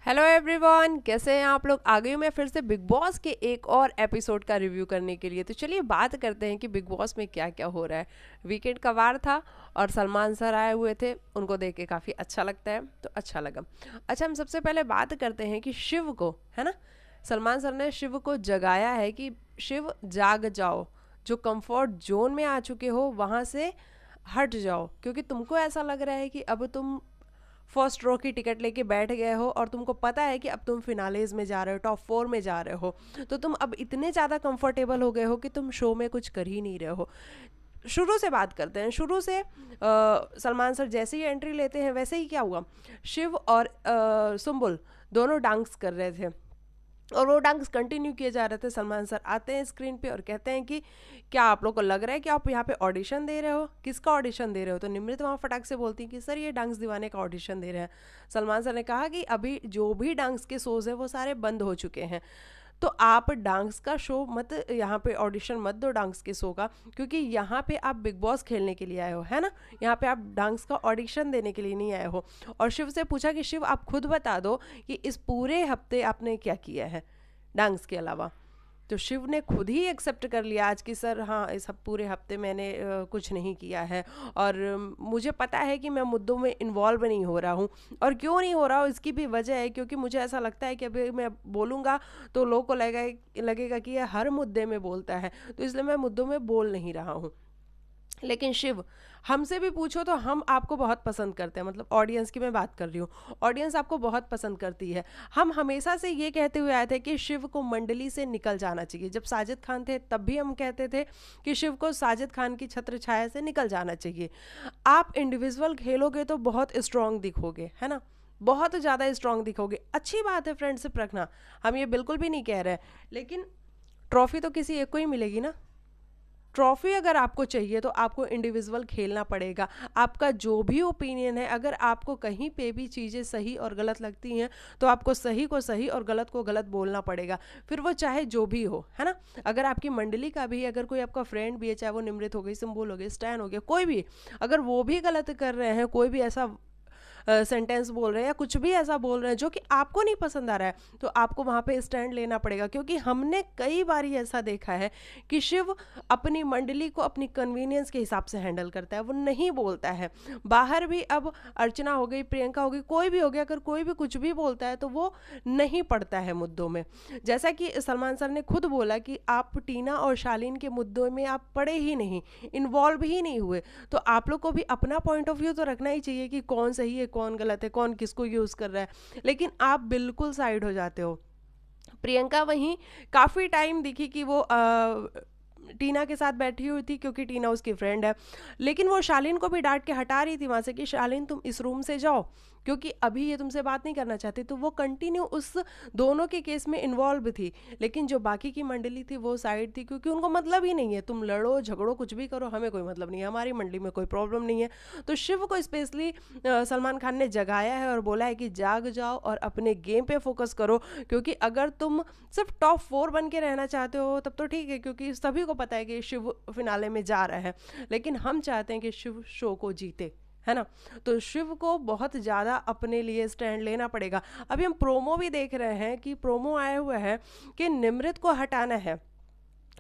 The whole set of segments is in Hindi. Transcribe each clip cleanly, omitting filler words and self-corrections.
हेलो एवरीवन, कैसे हैं आप लोग। आ गई हूं मैं फिर से बिग बॉस के एक और एपिसोड का रिव्यू करने के लिए। तो चलिए बात करते हैं कि बिग बॉस में क्या क्या हो रहा है। वीकेंड का वार था और सलमान सर आए हुए थे, उनको देख के काफ़ी अच्छा लगता है, तो अच्छा लगा। अच्छा, हम सबसे पहले बात करते हैं कि शिव को, है ना, सलमान सर ने शिव को जगाया है कि शिव जाग जाओ, जो कंफर्ट जोन में आ चुके हो वहाँ से हट जाओ, क्योंकि तुमको ऐसा लग रहा है कि अब तुम फर्स्ट रो की टिकट लेके बैठ गए हो और तुमको पता है कि अब तुम फिनालेज में जा रहे हो, टॉप 4 में जा रहे हो। तो तुम अब इतने ज़्यादा कंफर्टेबल हो गए हो कि तुम शो में कुछ कर ही नहीं रहे हो। शुरू से बात करते हैं। शुरू से सलमान सर जैसे ही एंट्री लेते हैं वैसे ही क्या हुआ, शिव और सुम्बुल दोनों डांस कर रहे थे और वो डांस कंटिन्यू किए जा रहे थे। सलमान सर आते हैं स्क्रीन पे और कहते हैं कि क्या आप लोग को लग रहा है कि आप यहाँ पे ऑडिशन दे रहे हो, किसका ऑडिशन दे रहे हो। तो निमृत वहाँ फटाक से बोलती हैं कि सर ये डांस दीवाने का ऑडिशन दे रहे हैं। सलमान सर ने कहा कि अभी जो भी डांस के शोज हैं वो सारे बंद हो चुके हैं, तो आप डांस का शो मत, यहाँ पे ऑडिशन मत दो डांस के शो का, क्योंकि यहाँ पे आप बिग बॉस खेलने के लिए आए हो, है ना। यहाँ पे आप डांस का ऑडिशन देने के लिए नहीं आए हो। और शिव से पूछा कि शिव आप खुद बता दो कि इस पूरे हफ्ते आपने क्या किया है डांस के अलावा। तो शिव ने खुद ही एक्सेप्ट कर लिया आज कि सर हाँ, इस पूरे हफ्ते मैंने कुछ नहीं किया है और मुझे पता है कि मैं मुद्दों में इन्वॉल्व नहीं हो रहा हूँ। और क्यों नहीं हो रहा हूँ इसकी भी वजह है, क्योंकि मुझे ऐसा लगता है कि अभी मैं बोलूँगा तो लोगों को लगेगा कि ये हर मुद्दे में बोलता है, तो इसलिए मैं मुद्दों में बोल नहीं रहा हूँ। लेकिन शिव, हमसे भी पूछो तो हम आपको बहुत पसंद करते हैं, मतलब ऑडियंस की मैं बात कर रही हूँ, ऑडियंस आपको बहुत पसंद करती है। हम हमेशा से ये कहते हुए आए थे कि शिव को मंडली से निकल जाना चाहिए। जब साजिद खान थे तब भी हम कहते थे कि शिव को साजिद खान की छत्र छाया से निकल जाना चाहिए। आप इंडिविजुअल खेलोगे तो बहुत स्ट्रांग दिखोगे, है ना, बहुत ज़्यादा स्ट्रांग दिखोगे। अच्छी बात है फ्रेंडशिप रखना, हम ये बिल्कुल भी नहीं कह रहे हैं, लेकिन ट्रॉफी तो किसी एक को ही मिलेगी ना। ट्रॉफी अगर आपको चाहिए तो आपको इंडिविजुअल खेलना पड़ेगा। आपका जो भी ओपिनियन है, अगर आपको कहीं पे भी चीज़ें सही और गलत लगती हैं तो आपको सही को सही और गलत को गलत बोलना पड़ेगा, फिर वो चाहे जो भी हो, है ना। अगर आपकी मंडली का भी, अगर कोई आपका फ्रेंड भी है, चाहे वो निमृत हो गई, सिंबुल हो गई, स्टैन हो गया, कोई भी, अगर वो भी गलत कर रहे हैं, कोई भी ऐसा सेंटेंस बोल रहे हैं या कुछ भी ऐसा बोल रहे हैं जो कि आपको नहीं पसंद आ रहा है, तो आपको वहाँ पे स्टैंड लेना पड़ेगा। क्योंकि हमने कई बार ऐसा देखा है कि शिव अपनी मंडली को अपनी कन्वीनियंस के हिसाब से हैंडल करता है, वो नहीं बोलता है। बाहर भी अब अर्चना हो गई, प्रियंका हो गई, कोई भी हो गया, अगर कोई भी कुछ भी बोलता है तो वो नहीं पड़ता है मुद्दों में। जैसा कि सलमान सर ने खुद बोला कि आप टीना और शालीन के मुद्दों में आप पड़े ही नहीं, इन्वॉल्व ही नहीं हुए, तो आप लोग को भी अपना पॉइंट ऑफ व्यू तो रखना ही चाहिए कि कौन सही है, कौन गलत है, कौन किसको यूज कर रहा है। लेकिन आप बिल्कुल साइड हो जाते हो। प्रियंका वहीं काफी टाइम दिखी कि वो टीना के साथ बैठी हुई थी, क्योंकि टीना उसकी फ्रेंड है, लेकिन वो शालीन को भी डांट के हटा रही थी वहां से कि शालीन तुम इस रूम से जाओ, क्योंकि अभी ये तुमसे बात नहीं करना चाहती। तो वो कंटिन्यू उस दोनों के केस में इन्वॉल्व थी, लेकिन जो बाकी की मंडली थी वो साइड थी, क्योंकि उनको मतलब ही नहीं है, तुम लड़ो झगड़ो कुछ भी करो, हमें कोई मतलब नहीं है, हमारी मंडली में कोई प्रॉब्लम नहीं है। तो शिव को स्पेशली सलमान खान ने जगाया है और बोला है कि जाग जाओ और अपने गेम पे फोकस करो, क्योंकि अगर तुम सिर्फ टॉप 4 बन के रहना चाहते हो तब तो ठीक है, क्योंकि सभी को पता है कि शिव फिनाले में जा रहा है, लेकिन हम चाहते हैं कि शिव शो को जीते, है ना। तो शिव को बहुत ज़्यादा अपने लिए स्टैंड लेना पड़ेगा। अभी हम प्रोमो भी देख रहे हैं कि प्रोमो आया हुआ है कि निमृत को हटाना है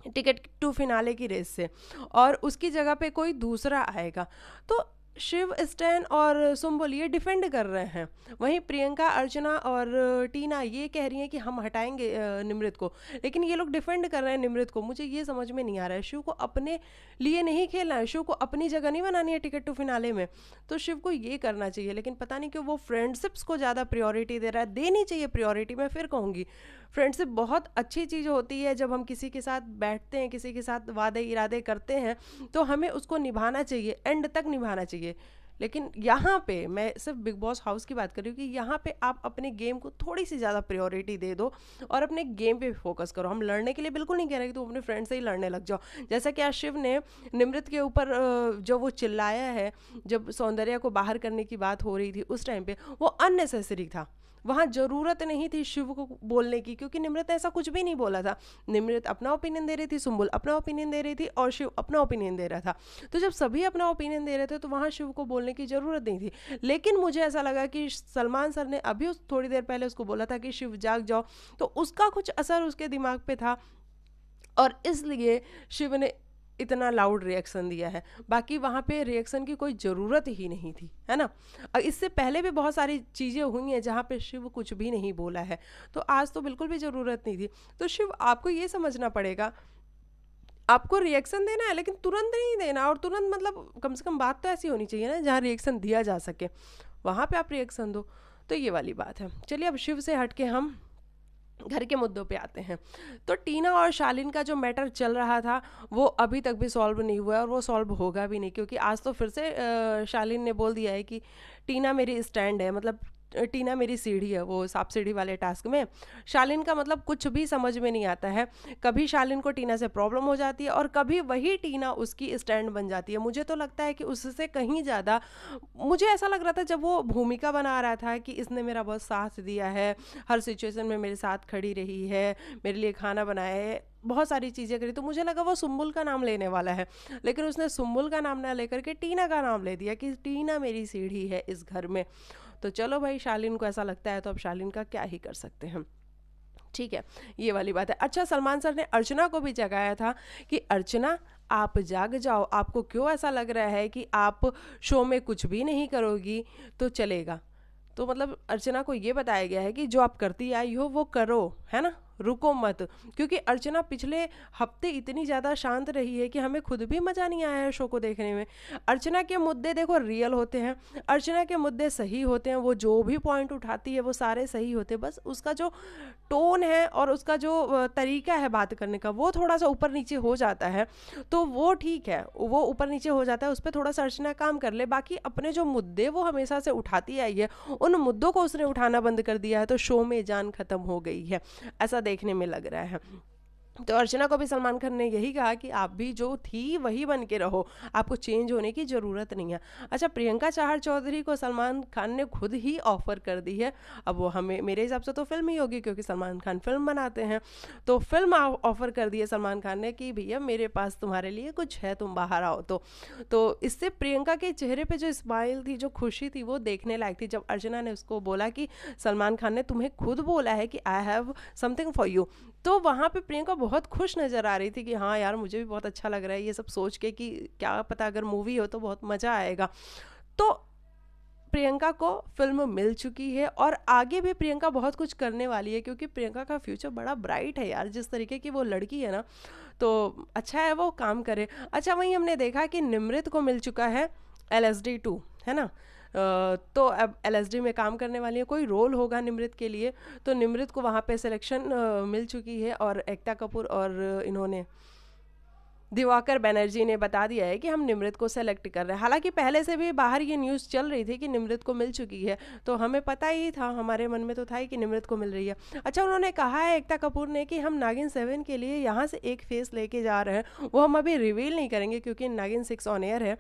टिकट टू फिनाले की रेस से और उसकी जगह पे कोई दूसरा आएगा। तो शिव, स्टैन और सुम्बुल ये डिफेंड कर रहे हैं, वहीं प्रियंका, अर्चना और टीना ये कह रही हैं कि हम हटाएंगे निमृत को, लेकिन ये लोग डिफेंड कर रहे हैं निमृत को। मुझे ये समझ में नहीं आ रहा है, शिव को अपने लिए नहीं खेलना है, शिव को अपनी जगह नहीं बनानी है टिकट टू फिनाले में, तो शिव को ये करना चाहिए। लेकिन पता नहीं क्यों वो फ्रेंडशिप्स को ज़्यादा प्रियोरिटी दे रहा है। देनी चाहिए प्रियोरिटी, मैं फिर कहूँगी फ्रेंडशिप बहुत अच्छी चीज़ होती है। जब हम किसी के साथ बैठते हैं, किसी के साथ वादे इरादे करते हैं, तो हमें उसको निभाना चाहिए, एंड तक निभाना चाहिए। लेकिन यहाँ पे मैं सिर्फ बिग बॉस हाउस की बात कर रही हूँ कि यहाँ पे आप अपने गेम को थोड़ी सी ज़्यादा प्रायोरिटी दे दो और अपने गेम पे फोकस करो। हम लड़ने के लिए बिल्कुल नहीं कह रहे कि तुम अपने फ्रेंड से ही लड़ने लग जाओ। जैसा कि आज शिव ने निमृत के ऊपर जो वो चिल्लाया है, जब सौंदर्या को बाहर करने की बात हो रही थी उस टाइम पे, वो अननेसेसरी था, वहाँ ज़रूरत नहीं थी शिव को बोलने की, क्योंकि निम्रत ने ऐसा कुछ भी नहीं बोला था। निम्रत अपना ओपिनियन दे रही थी, सुम्बुल अपना ओपिनियन दे रही थी और शिव अपना ओपिनियन दे रहा था। तो जब सभी अपना ओपिनियन दे रहे थे तो वहाँ शिव को बोलने की ज़रूरत नहीं थी। लेकिन मुझे ऐसा लगा कि सलमान सर ने अभी उस थोड़ी देर पहले उसको बोला था कि शिव जाग जाओ, तो उसका कुछ असर उसके दिमाग पे था और इसलिए शिव ने इतना लाउड रिएक्शन दिया है। बाकी वहाँ पे रिएक्शन की कोई ज़रूरत ही नहीं थी, है ना। और इससे पहले भी बहुत सारी चीज़ें हुई हैं जहाँ पे शिव कुछ भी नहीं बोला है, तो आज तो बिल्कुल भी ज़रूरत नहीं थी। तो शिव आपको ये समझना पड़ेगा, आपको रिएक्शन देना है लेकिन तुरंत नहीं देना, और तुरंत मतलब कम से कम बात तो ऐसी होनी चाहिए ना जहाँ रिएक्शन दिया जा सके, वहाँ पे आप रिएक्शन दो। तो ये वाली बात है। चलिए अब शिव से हट के हम घर के मुद्दों पे आते हैं। तो टीना और शालीन का जो मैटर चल रहा था वो अभी तक भी सॉल्व नहीं हुआ है और वो सॉल्व होगा भी नहीं, क्योंकि आज तो फिर से शालीन ने बोल दिया है कि टीना मेरी स्टैंड है, मतलब टीना मेरी सीढ़ी है, वो सांप सीढ़ी वाले टास्क में। शालीन का मतलब कुछ भी समझ में नहीं आता है। कभी शालीन को टीना से प्रॉब्लम हो जाती है और कभी वही टीना उसकी स्टैंड बन जाती है। मुझे तो लगता है कि उससे कहीं ज़्यादा मुझे ऐसा लग रहा था जब वो भूमिका बना रहा था कि इसने मेरा बहुत साथ दिया है, हर सिचुएशन में मेरे साथ खड़ी रही है, मेरे लिए खाना बनाया है, बहुत सारी चीज़ें करी, तो मुझे लगा वो सुम्बुल का नाम लेने वाला है। लेकिन उसने सुम्बुल का नाम ना लेकर के टीना का नाम ले दिया कि टीना मेरी सीढ़ी है इस घर में। तो चलो भाई, शालीन को ऐसा लगता है तो अब शालीन का क्या ही कर सकते हैं। ठीक है, ये वाली बात है। अच्छा, सलमान सर ने अर्चना को भी जगाया था कि अर्चना आप जाग जाओ, आपको क्यों ऐसा लग रहा है कि आप शो में कुछ भी नहीं करोगी तो चलेगा। तो मतलब अर्चना को ये बताया गया है कि जो आप करती आई हो वो करो, है ना, रुको मत। क्योंकि अर्चना पिछले हफ्ते इतनी ज़्यादा शांत रही है कि हमें खुद भी मज़ा नहीं आया है शो को देखने में। अर्चना के मुद्दे देखो रियल होते हैं, अर्चना के मुद्दे सही होते हैं, वो जो भी पॉइंट उठाती है वो सारे सही होते हैं, बस उसका जो टोन है और उसका जो तरीका है बात करने का वो थोड़ा सा ऊपर नीचे हो जाता है। तो वो ठीक है, वो ऊपर नीचे हो जाता है, उस पर थोड़ा सा अर्चना काम कर ले। बाकी अपने जो मुद्दे वो हमेशा से उठाती आई है, उन मुद्दों को उसने उठाना बंद कर दिया है, तो शो में जान खत्म हो गई है, ऐसा देखने में लग रहा है। तो अर्चना को भी सलमान खान ने यही कहा कि आप भी जो थी वही बन के रहो, आपको चेंज होने की ज़रूरत नहीं है। अच्छा, प्रियंका चाहर चौधरी को सलमान खान ने खुद ही ऑफ़र कर दी है। अब वो हमें मेरे हिसाब से तो फिल्म ही होगी, क्योंकि सलमान खान फिल्म बनाते हैं। तो फिल्म ऑफ़र कर दी है सलमान खान ने कि भैया मेरे पास तुम्हारे लिए कुछ है, तुम बाहर आओ। तो इससे प्रियंका के चेहरे पर जो स्माइल थी, जो खुशी थी, वो देखने लायक थी। जब अर्चना ने उसको बोला कि सलमान खान ने तुम्हें खुद बोला है कि I have something for you, तो वहाँ पे प्रियंका बहुत खुश नज़र आ रही थी कि हाँ यार, मुझे भी बहुत अच्छा लग रहा है ये सब सोच के कि क्या पता अगर मूवी हो तो बहुत मज़ा आएगा। तो प्रियंका को फिल्म मिल चुकी है और आगे भी प्रियंका बहुत कुछ करने वाली है, क्योंकि प्रियंका का फ्यूचर बड़ा ब्राइट है यार। जिस तरीके की वो लड़की है ना, तो अच्छा है वो काम करे। अच्छा, वहीं हमने देखा कि निम्रत को मिल चुका है LSD 2, है ना। तो अब LSD में काम करने वाली है, कोई रोल होगा निम्रत के लिए, तो निम्रत को वहाँ पे सिलेक्शन मिल चुकी है। और एकता कपूर और इन्होंने दिवाकर बनर्जी ने बता दिया है कि हम निम्रत को सेलेक्ट कर रहे हैं। हालांकि पहले से भी बाहर ये न्यूज़ चल रही थी कि निम्रत को मिल चुकी है, तो हमें पता ही था, हमारे मन में तो था ही कि निम्रत को मिल रही है। अच्छा, उन्होंने कहा है एकता कपूर ने कि हम नागिन 7 के लिए यहाँ से एक फेस लेके जा रहे हैं, वो हम अभी रिवील नहीं करेंगे क्योंकि नागिन 6 ऑन एयर है,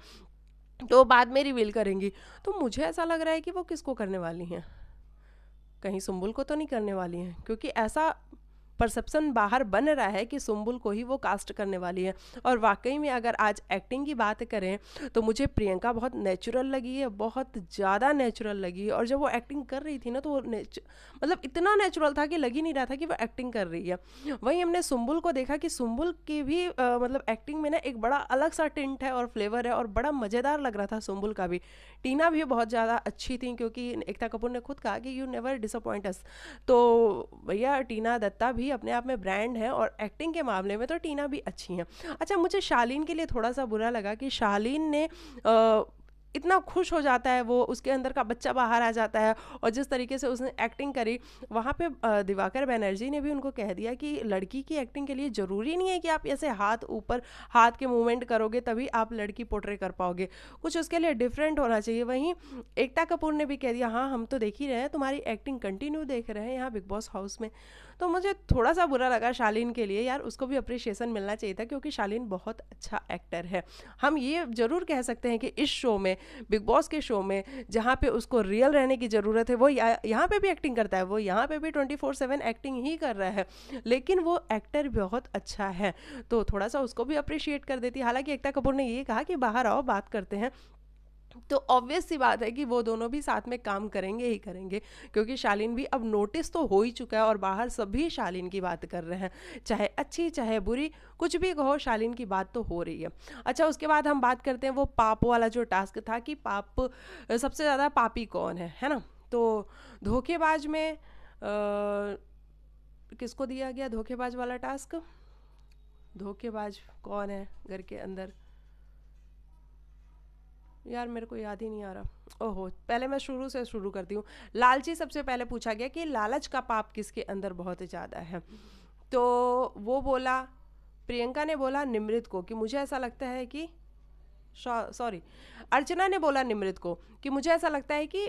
तो बाद में रिवील करेंगी। तो मुझे ऐसा लग रहा है कि वो किसको करने वाली हैं, कहीं सुम्बुल को तो नहीं करने वाली हैं, क्योंकि ऐसा परसेप्शन बाहर बन रहा है कि सुम्बुल को ही वो कास्ट करने वाली है। और वाकई में अगर आज एक्टिंग की बात करें तो मुझे प्रियंका बहुत नेचुरल लगी है, बहुत ज़्यादा नेचुरल लगी है। और जब वो एक्टिंग कर रही थी ना, तो वो मतलब इतना नेचुरल था कि लग ही नहीं रहा था कि वो एक्टिंग कर रही है। वहीं हमने सुम्बुल को देखा कि सुम्बुल की भी मतलब एक्टिंग में ना एक बड़ा अलग सा टिंट है और फ्लेवर है, और बड़ा मज़ेदार लग रहा था सुम्बुल का भी। टीना भी बहुत ज़्यादा अच्छी थी, क्योंकि एकता कपूर ने खुद कहा कि यू नेवर डिसअपॉइंट अस। तो भैया टीना दत्ता भी अपने आप में ब्रांड है, और एक्टिंग के मामले में तो टीना भी अच्छी हैं। अच्छा, मुझे शालीन के लिए थोड़ा सा बुरा लगा कि शालीन ने इतना खुश हो जाता है वो, उसके अंदर का बच्चा बाहर आ जाता है, और जिस तरीके से उसने एक्टिंग करी वहाँ पे दिवाकर बनर्जी ने भी उनको कह दिया कि लड़की की एक्टिंग के लिए ज़रूरी नहीं है कि आप ऐसे हाथ ऊपर हाथ के मूवमेंट करोगे तभी आप लड़की पोर्ट्रे कर पाओगे, कुछ उसके लिए डिफरेंट होना चाहिए। वहीं एकता कपूर ने भी कह दिया हाँ हम तो देख ही रहे हैं, तुम्हारी एक्टिंग कंटिन्यू देख रहे हैं यहाँ बिग बॉस हाउस में। तो मुझे थोड़ा सा बुरा लगा शालीन के लिए यार, उसको भी अप्रिशिएशन मिलना चाहिए था, क्योंकि शालीन बहुत अच्छा एक्टर है। हम ये ज़रूर कह सकते हैं कि इस शो में बिग बॉस के शो में जहाँ पे उसको रियल रहने की ज़रूरत है वो यहाँ पे भी एक्टिंग करता है, वो यहाँ पे भी 24/7 एक्टिंग ही कर रहा है, लेकिन वो एक्टर बहुत अच्छा है, तो थोड़ा सा उसको भी अप्रिशिएट कर देती। हालांकि एकता कपूर ने ये कहा कि बाहर आओ बात करते हैं, तो ऑब्वियस सी बात है कि वो दोनों भी साथ में काम करेंगे ही करेंगे, क्योंकि शालीन भी अब नोटिस तो हो ही चुका है और बाहर सभी शालीन की बात कर रहे हैं, चाहे अच्छी चाहे बुरी, कुछ भी कहो शालीन की बात तो हो रही है। अच्छा, उसके बाद हम बात करते हैं वो पाप वाला जो टास्क था कि पाप सबसे ज़्यादा पापी कौन है ना। तो धोखेबाज में किसको दिया गया धोखेबाज वाला टास्क? धोखेबाज कौन है घर के अंदर? यार मेरे को याद ही नहीं आ रहा। ओहो, पहले मैं शुरू से शुरू करती हूँ। लालची सबसे पहले पूछा गया कि लालच का पाप किसके अंदर बहुत ज़्यादा है, तो वो बोला, प्रियंका ने बोला निमृत को कि मुझे ऐसा लगता है कि सॉरी अर्चना ने बोला निमृत को कि मुझे ऐसा लगता है कि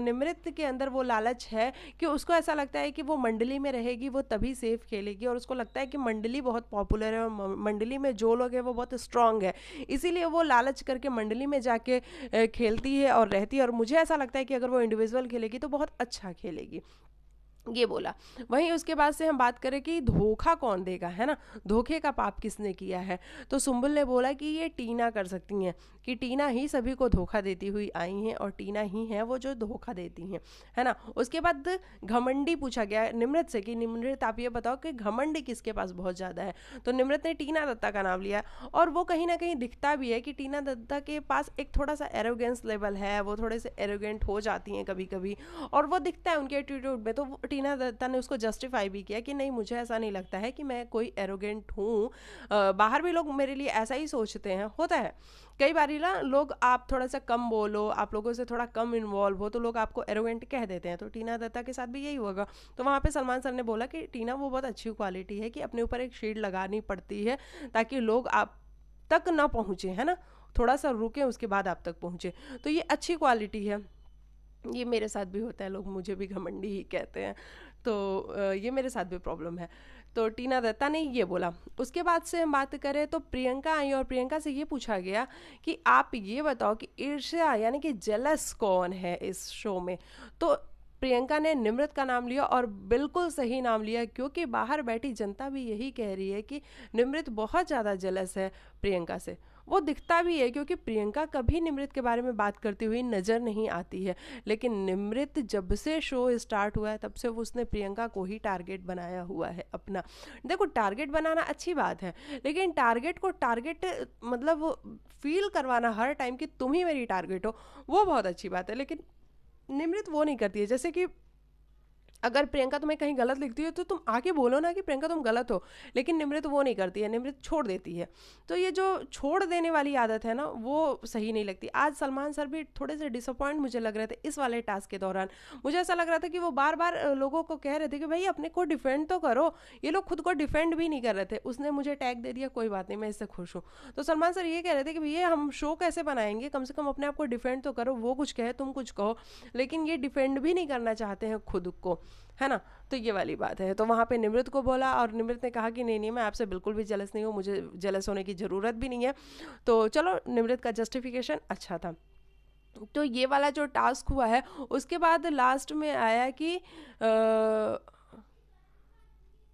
निमृत के अंदर वो लालच है कि उसको ऐसा लगता है कि वो मंडली में रहेगी वो तभी सेफ खेलेगी, और उसको लगता है कि मंडली बहुत पॉपुलर है और मंडली में जो लोग हैं वो बहुत स्ट्रांग है, इसीलिए वो लालच करके मंडली में जाके खेलती है और रहती है, और मुझे ऐसा लगता है कि अगर वो इंडिविजुअल खेलेगी तो बहुत अच्छा खेलेगी, ये बोला। वहीं उसके बाद से हम बात करें कि धोखा कौन देगा, है ना, धोखे का पाप किसने किया है, तो सुम्बुल ने बोला कि ये टीना कर सकती हैं, कि टीना ही सभी को धोखा देती हुई आई हैं और टीना ही है वो जो धोखा देती हैं, है ना। उसके बाद घमंडी पूछा गया निमृत से कि निमृत आप ये बताओ कि घमंडी किसके पास बहुत ज़्यादा है, तो निमृत ने टीना दत्ता का नाम लिया, और वो कहीं ना कहीं दिखता भी है कि टीना दत्ता के पास एक थोड़ा सा एरोगेंस लेवल है, वो थोड़े से एरोगेंट हो जाती हैं कभी कभी, और वो दिखता है उनके एटीट्यूड में। तो टीना दत्ता ने उसको जस्टिफाई भी किया कि नहीं मुझे ऐसा नहीं लगता है कि मैं कोई एरोगेंट हूँ, बाहर भी लोग मेरे लिए ऐसा ही सोचते हैं, होता है कई बार ना लोग, आप थोड़ा सा कम बोलो, आप लोगों से थोड़ा कम इन्वॉल्व हो तो लोग आपको एरोगेंट कह देते हैं, तो टीना दत्ता के साथ भी यही होगा। तो वहाँ पे सलमान सर ने बोला कि टीना वो बहुत अच्छी क्वालिटी है कि अपने ऊपर एक शील्ड लगानी पड़ती है ताकि लोग आप तक ना पहुँचे, है ना, थोड़ा सा रुके उसके बाद आप तक पहुँचे, तो ये अच्छी क्वालिटी है। ये मेरे साथ भी होता है, लोग मुझे भी घमंडी ही कहते हैं, तो ये मेरे साथ भी प्रॉब्लम है। तो टीना दत्ता ने ये बोला। उसके बाद से हम बात करें तो प्रियंका आई और प्रियंका से ये पूछा गया कि आप ये बताओ कि ईर्ष्या यानी कि जेलस कौन है इस शो में, तो प्रियंका ने निमृत का नाम लिया और बिल्कुल सही नाम लिया, क्योंकि बाहर बैठी जनता भी यही कह रही है कि निमृत बहुत ज़्यादा जेलस है प्रियंका से, वो दिखता भी है क्योंकि प्रियंका कभी निमृत के बारे में बात करती हुई नज़र नहीं आती है, लेकिन निमृत जब से शो स्टार्ट हुआ है तब से उसने प्रियंका को ही टारगेट बनाया हुआ है अपना। देखो टारगेट बनाना अच्छी बात है, लेकिन टारगेट को टारगेट मतलब फील करवाना हर टाइम कि तुम ही मेरी टारगेट हो, वो बहुत अच्छी बात है, लेकिन निमृत वो नहीं करती है। जैसे कि अगर प्रियंका तुम्हें कहीं गलत लिखती है तो तुम आके बोलो ना कि प्रियंका तुम गलत हो, लेकिन निमृत वो नहीं करती है, निमृत छोड़ देती है। तो ये जो छोड़ देने वाली आदत है ना वो सही नहीं लगती। आज सलमान सर भी थोड़े से डिसअपॉइंट मुझे लग रहे थे इस वाले टास्क के दौरान। मुझे ऐसा लग रहा था कि वो बार बार लोगों को कह रहे थे कि भाई अपने को डिफेंड तो करो, ये लोग खुद को डिफेंड भी नहीं कर रहे थे। उसने मुझे टैग दे दिया, कोई बात नहीं, मैं इससे खुश हूँ। तो सलमान सर ये कह रहे थे कि भैया हम शो कैसे बनाएंगे, कम से कम अपने आप को डिफेंड तो करो, वो कुछ कहे तुम कुछ कहो, लेकिन ये डिफेंड भी नहीं करना चाहते हैं खुद को, है ना। तो ये वाली बात है। तो वहाँ पे निमृत को बोला और निमृत ने कहा कि नहीं नहीं मैं आपसे बिल्कुल भी जेलस नहीं हूँ, मुझे जेलस होने की ज़रूरत भी नहीं है। तो चलो निमृत का जस्टिफिकेशन अच्छा था। तो ये वाला जो टास्क हुआ है उसके बाद लास्ट में आया कि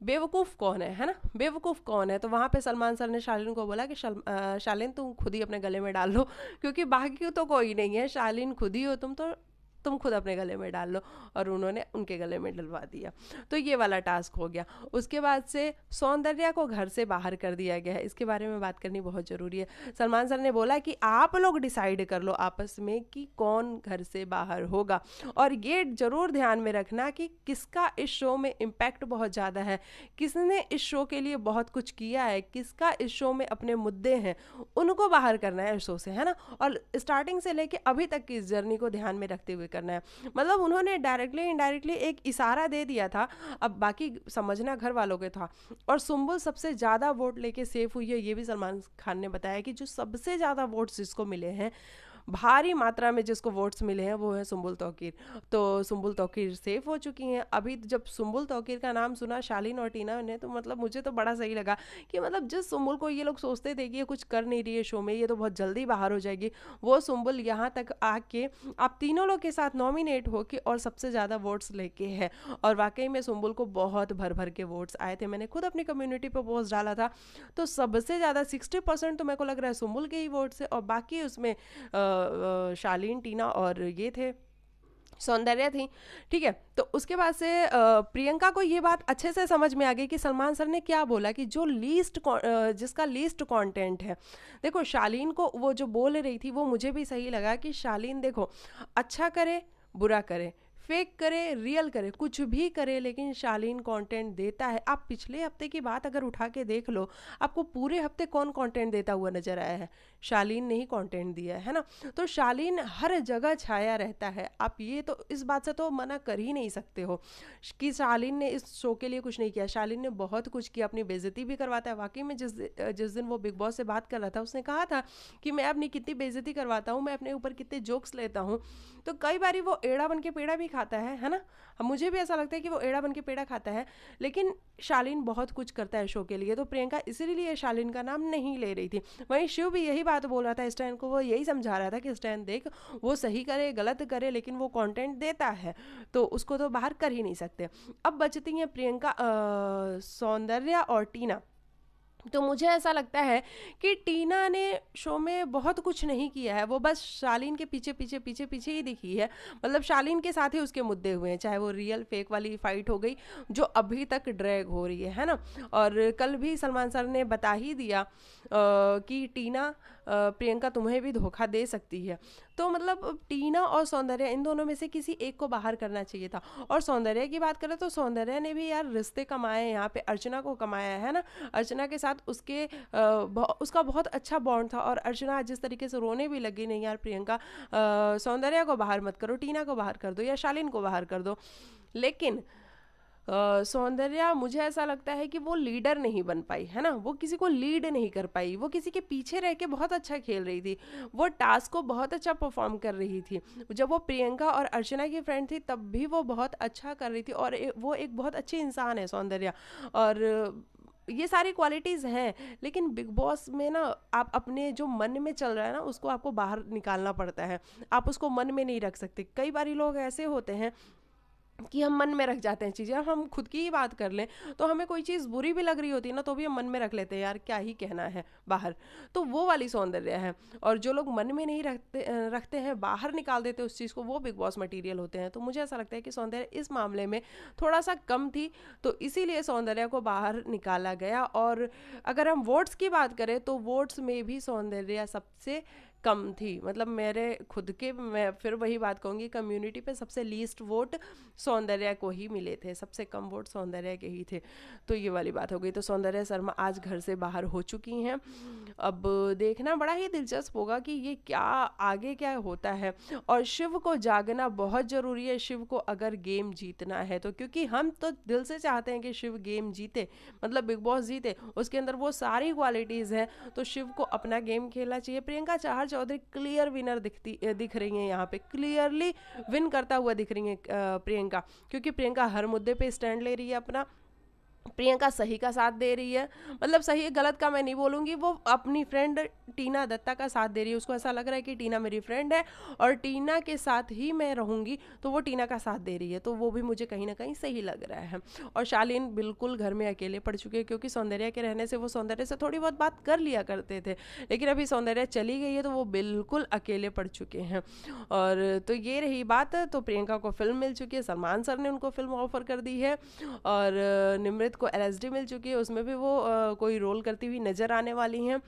बेवकूफ़ कौन है ना, बेवकूफ़ कौन है। तो वहाँ पे सलमान सर ने शालीन को बोला कि शालीन तुम खुद ही अपने गले में डाल लो, क्योंकि बाकी तो कोई नहीं है, शालीन खुद ही हो तुम खुद अपने गले में डाल लो, और उन्होंने उनके गले में डलवा दिया। तो ये वाला टास्क हो गया। उसके बाद से सौंदर्या को घर से बाहर कर दिया गया है, इसके बारे में बात करनी बहुत ज़रूरी है। सलमान सर ने बोला कि आप लोग डिसाइड कर लो आपस में कि कौन घर से बाहर होगा, और ये ज़रूर ध्यान में रखना कि किसका इस शो में इम्पैक्ट बहुत ज़्यादा है, किसने इस शो के लिए बहुत कुछ किया है, किसका इस शो में अपने मुद्दे हैं, उनको बाहर करना है इस शो से, है ना। और स्टार्टिंग से लेके अभी तक की इस जर्नी को ध्यान में रखते हुए करना है। मतलब उन्होंने डायरेक्टली इनडायरेक्टली एक इशारा दे दिया था, अब बाकी समझना घर वालों के था। और सुम्बुल सबसे ज़्यादा वोट लेके सेफ हुई है, ये भी सलमान खान ने बताया कि जो सबसे ज़्यादा वोट्स जिसको मिले हैं भारी मात्रा में जिसको वोट्स मिले हैं वो है सुम्बुल तौकीर। तो सुम्बुल तौकीर सेफ हो चुकी हैं। अभी जब सुम्बुल तौकीर का नाम सुना शालीन और टीना ने, तो मतलब मुझे तो बड़ा सही लगा कि मतलब जिस सुम्बुल को ये लोग सोचते थे कि ये कुछ कर नहीं रही है शो में, ये तो बहुत जल्दी बाहर हो जाएगी, वो सुम्बुल यहाँ तक आके आप तीनों लोग के साथ नॉमिनेट होके और सबसे ज़्यादा वोट्स लेके है। और वाकई में सुम्बुल को बहुत भर भर के वोट्स आए थे। मैंने खुद अपनी कम्युनिटी पर पोस्ट डाला था, तो सबसे ज़्यादा 60% तो मेरे को लग रहा है सुम्बुल के ही वोट्स है, और बाकी उसमें शालीन, टीना और ये थे, सौंदर्या थी। ठीक है, तो उसके बाद से प्रियंका को ये बात अच्छे से समझ में आ गई कि सलमान सर ने क्या बोला कि जो जिसका लीस्ट कंटेंट है। देखो शालीन को वो जो बोल रही थी वो मुझे भी सही लगा कि शालीन देखो अच्छा करे बुरा करे, फेक करे रियल करे, कुछ भी करे, लेकिन शालीन कंटेंट देता है। आप पिछले हफ्ते की बात अगर उठा के देख लो, आपको पूरे हफ्ते कौन कंटेंट देता हुआ नजर आया है? शालीन ने ही कंटेंट दिया है ना। तो शालीन हर जगह छाया रहता है। आप ये तो इस बात से तो मना कर ही नहीं सकते हो कि शालीन ने इस शो के लिए कुछ नहीं किया। शालीन ने बहुत कुछ किया, अपनी बेइज्जती भी करवाता है। वाकई में जिस दिन वो बिग बॉस से बात कर रहा था, उसने कहा था कि मैं अपनी कितनी बेइज्जती करवाता हूँ, मैं अपने ऊपर कितने जोक्स लेता हूँ। तो कई बारी वो एड़ा बन के पेड़ा भी खाता है ना। अब मुझे भी ऐसा लगता है कि वो एड़ा बन के पेड़ा खाता है, लेकिन शालीन बहुत कुछ करता है शो के लिए। तो प्रियंका इसीलिए शालीन का नाम नहीं ले रही थी। वहीं शिव भी यही बात बोल रहा था स्टैन को, वो यही समझा रहा था कि स्टैन देख, वो सही करे गलत करे, लेकिन वो कंटेंट देता है तो उसको तो बाहर कर ही नहीं सकते। अब बचती हैं प्रियंका, सौंदर्या और टीना। तो मुझे ऐसा लगता है कि टीना ने शो में बहुत कुछ नहीं किया है, वो बस शालीन के पीछे पीछे पीछे पीछे ही दिखी है। मतलब शालीन के साथ ही उसके मुद्दे हुए हैं, चाहे वो रियल फेक वाली फाइट हो गई जो अभी तक ड्रैग हो रही है ना। और कल भी सलमान सर ने बता ही दिया कि टीना प्रियंका तुम्हें भी धोखा दे सकती है। तो मतलब टीना और सौंदर्या इन दोनों में से किसी एक को बाहर करना चाहिए था। और सौंदर्या की बात करें तो सौंदर्या ने भी यार रिश्ते कमाए, यहाँ पे अर्चना को कमाया है ना। अर्चना के साथ उसका बहुत अच्छा बॉन्ड था, और अर्चना जिस तरीके से रोने भी लगी, नहीं यार प्रियंका सौंदर्या को बाहर मत करो, टीना को बाहर कर दो या शालीन को बाहर कर दो। लेकिन सौंदर्या मुझे ऐसा लगता है कि वो लीडर नहीं बन पाई है ना, वो किसी को लीड नहीं कर पाई, वो किसी के पीछे रह के बहुत अच्छा खेल रही थी, वो टास्क को बहुत अच्छा परफॉर्म कर रही थी। जब वो प्रियंका और अर्चना की फ्रेंड थी तब भी वो बहुत अच्छा कर रही थी, और वो एक बहुत अच्छी इंसान है सौंदर्या। और ये सारी क्वालिटीज़ हैं, लेकिन बिग बॉस में ना आप अपने जो मन में चल रहा है ना उसको आपको बाहर निकालना पड़ता है। आप उसको मन में नहीं रख सकते। कई बार लोग ऐसे होते हैं कि हम मन में रख जाते हैं चीज़ें। अब हम खुद की ही बात कर लें तो हमें कोई चीज़ बुरी भी लग रही होती है ना, तो भी हम मन में रख लेते हैं यार क्या ही कहना है बाहर। तो वो वाली सौंदर्य है। और जो लोग मन में नहीं रखते हैं, बाहर निकाल देते उस चीज़ को, वो बिग बॉस मटीरियल होते हैं। तो मुझे ऐसा लगता है कि सौंदर्य इस मामले में थोड़ा सा कम थी, तो इसीलिए सौंदर्य को बाहर निकाला गया। और अगर हम वोट्स की बात करें तो वोट्स में भी सौंदर्य सबसे कम थी। मतलब मेरे खुद के, मैं फिर वही बात कहूँगी, कम्युनिटी पे सबसे लीस्ट वोट सौंदर्या को ही मिले थे, सबसे कम वोट सौंदर्या के ही थे। तो ये वाली बात हो गई। तो सौंदर्या शर्मा आज घर से बाहर हो चुकी हैं। अब देखना बड़ा ही दिलचस्प होगा कि ये क्या आगे क्या होता है। और शिव को जागना बहुत ज़रूरी है, शिव को अगर गेम जीतना है तो, क्योंकि हम तो दिल से चाहते हैं कि शिव गेम जीते, मतलब बिग बॉस जीते, उसके अंदर वो सारी क्वालिटीज़ हैं। तो शिव को अपना गेम खेलना चाहिए। प्रियंका चौधरी क्लियर विनर दिख रही हैं, यहाँ पे क्लियरली विन करता हुआ दिख रही हैं प्रियंका, क्योंकि प्रियंका हर मुद्दे पे स्टैंड ले रही है अपना। प्रियंका सही का साथ दे रही है, मतलब सही गलत का मैं नहीं बोलूँगी, वो अपनी फ्रेंड टीना दत्ता का साथ दे रही है। उसको ऐसा लग रहा है कि टीना मेरी फ्रेंड है और टीना के साथ ही मैं रहूँगी, तो वो टीना का साथ दे रही है। तो वो भी मुझे कहीं ना कहीं सही लग रहा है। और शालीन बिल्कुल घर में अकेले पड़ चुके हैं, क्योंकि सौंदर्या के रहने से वो सौंदर्या से थोड़ी बहुत बात कर लिया करते थे, लेकिन अभी सौंदर्या चली गई है तो वो बिल्कुल अकेले पड़ चुके हैं। और तो ये रही बात। तो प्रियंका को फिल्म मिल चुकी है, सलमान सर ने उनको फिल्म ऑफर कर दी है, और निमृत को LSD मिल चुकी है, उसमें भी वो कोई रोल करती हुई नज़र आने वाली हैं।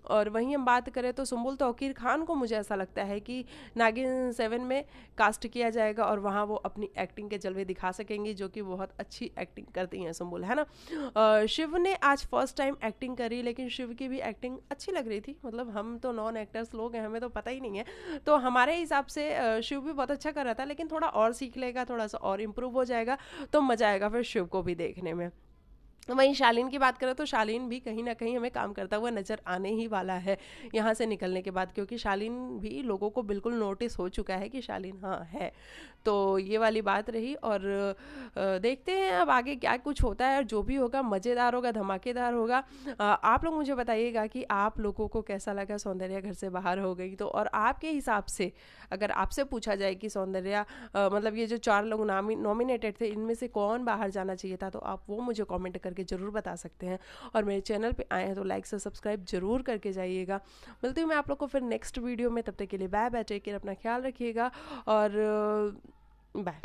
और वहीं हम बात करें तो सुम्बुल तौकीर खान को मुझे ऐसा लगता है कि नागिन 7 में कास्ट किया जाएगा, और वहाँ वो अपनी एक्टिंग के जलवे दिखा सकेंगी, जो कि बहुत अच्छी एक्टिंग करती हैं सुम्बुल, है ना। शिव ने आज फर्स्ट टाइम एक्टिंग करी, लेकिन शिव की भी एक्टिंग अच्छी लग रही थी। मतलब हम तो नॉन एक्टर्स लोग हैं, हमें तो पता ही नहीं है, तो हमारे हिसाब से शिव भी बहुत अच्छा कर रहा था, लेकिन थोड़ा और सीख लेगा, थोड़ा सा और इम्प्रूव हो जाएगा तो मज़ा आएगा फिर शिव को भी देखने में। वहीं शालीन की बात करें तो शालीन भी कहीं ना कहीं हमें काम करता हुआ नज़र आने ही वाला है यहाँ से निकलने के बाद, क्योंकि शालीन भी लोगों को बिल्कुल नोटिस हो चुका है कि शालीन हाँ है। तो ये वाली बात रही। और देखते हैं अब आगे क्या कुछ होता है, और जो भी होगा मज़ेदार होगा, धमाकेदार होगा। आप लोग मुझे बताइएगा कि आप लोगों को कैसा लगा सौंदर्या घर से बाहर हो गई तो, और आपके हिसाब से अगर आपसे पूछा जाए कि सौंदर्या मतलब ये जो 4 लोग नॉमिनेटेड थे इनमें से कौन बाहर जाना चाहिए था, तो आप वो मुझे कमेंट करके ज़रूर बता सकते हैं। और मेरे चैनल पे आए हैं तो लाइक से सब्सक्राइब जरूर करके जाइएगा। मिलती हूँ मैं आप लोग को फिर नेक्स्ट वीडियो में, तब तक के लिए बाय बाय, टेक केयर, अपना ख्याल रखिएगा और बाय।